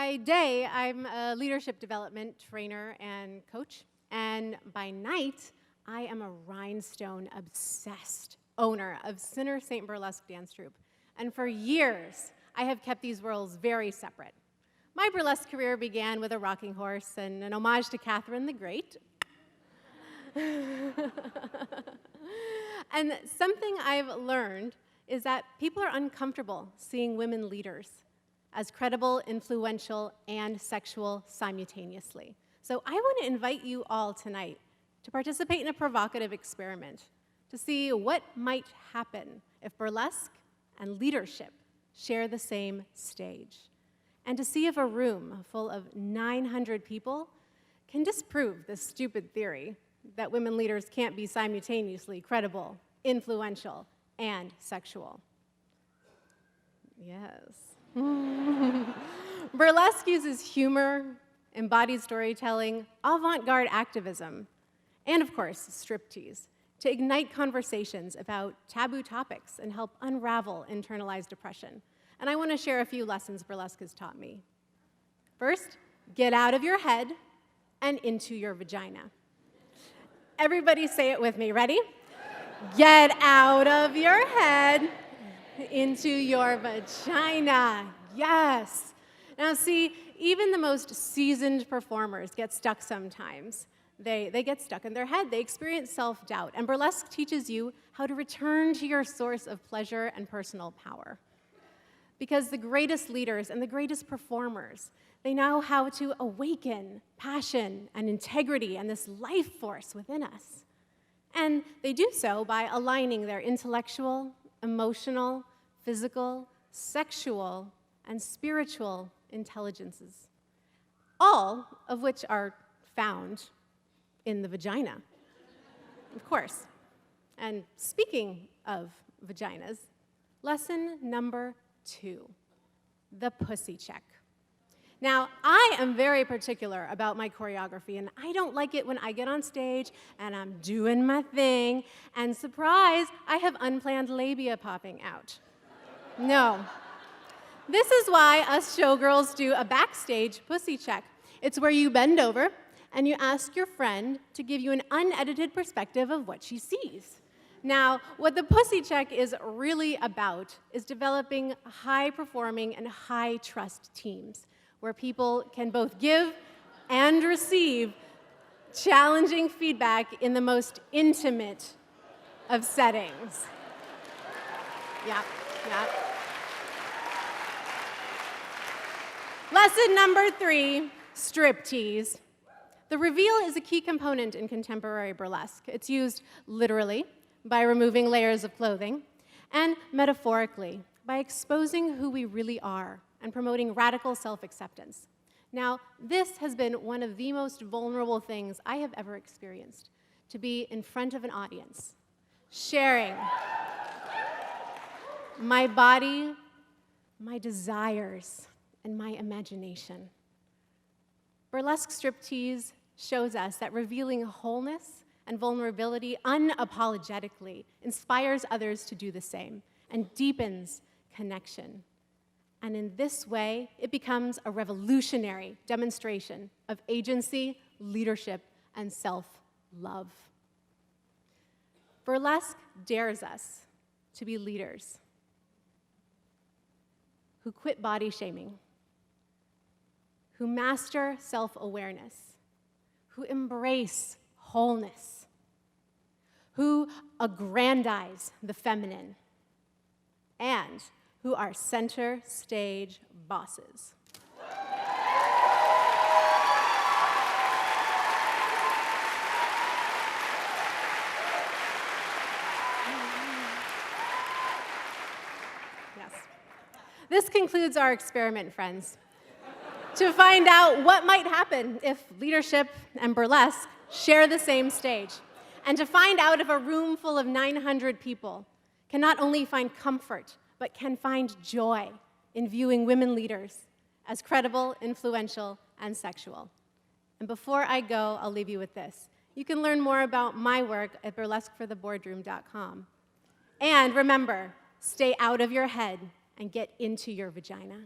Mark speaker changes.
Speaker 1: By day, I'm a leadership development trainer and coach, and by night, I am a rhinestone-obsessed owner of Sinner St. Burlesque dance troupe. And for years, I have kept these worlds very separate. My burlesque career began with a rocking horse and an homage to Catherine the Great. And something I've learned is that people are uncomfortable seeing women leaders as credible, influential, and sexual simultaneously. So I want to invite you all tonight to participate in a provocative experiment to see what might happen if burlesque and leadership share the same stage, and to see if a room full of 900 people can disprove this stupid theory that women leaders can't be simultaneously credible, influential, and sexual. Yes. Burlesque uses humor, embodied storytelling, avant-garde activism, and of course, striptease, to ignite conversations about taboo topics and help unravel internalized depression. And I want to share a few lessons burlesque has taught me. First, get out of your head and into your vagina. Everybody say it with me. Ready? Get out of your head into your vagina. Yes. Now see, even the most seasoned performers get stuck sometimes. They get stuck in their head. They experience self-doubt. And burlesque teaches you how to return to your source of pleasure and personal power. Because the greatest leaders and the greatest performers, they know how to awaken passion and integrity and this life force within us. And they do so by aligning their intellectual, emotional, physical, sexual, and spiritual intelligences, all of which are found in the vagina, of course. And speaking of vaginas, lesson number 2, the pussy check. Now, I am very particular about my choreography, and I don't like it when I get on stage and I'm doing my thing, and surprise, I have unplanned labia popping out. No. This is why us showgirls do a backstage pussy check. It's where you bend over and you ask your friend to give you an unedited perspective of what she sees. Now, what the pussy check is really about is developing high-performing and high-trust teams where people can both give and receive challenging feedback in the most intimate of settings. Yeah. Lesson number 3, striptease. The reveal is a key component in contemporary burlesque. It's used literally by removing layers of clothing, and metaphorically by exposing who we really are and promoting radical self-acceptance. Now, this has been one of the most vulnerable things I have ever experienced, to be in front of an audience, sharing my body, my desires, and my imagination. Burlesque striptease shows us that revealing wholeness and vulnerability unapologetically inspires others to do the same and deepens connection. And in this way, it becomes a revolutionary demonstration of agency, leadership, and self-love. Burlesque dares us to be leaders who quit body shaming, who master self-awareness, who embrace wholeness, who aggrandize the feminine, and who are center stage bosses. Yes. This concludes our experiment, friends. To find out what might happen if leadership and burlesque share the same stage, and to find out if a room full of 900 people can not only find comfort, but can find joy in viewing women leaders as credible, influential, and sexual. And before I go, I'll leave you with this. You can learn more about my work at burlesquefortheboardroom.com. And remember, stay out of your head and get into your vagina.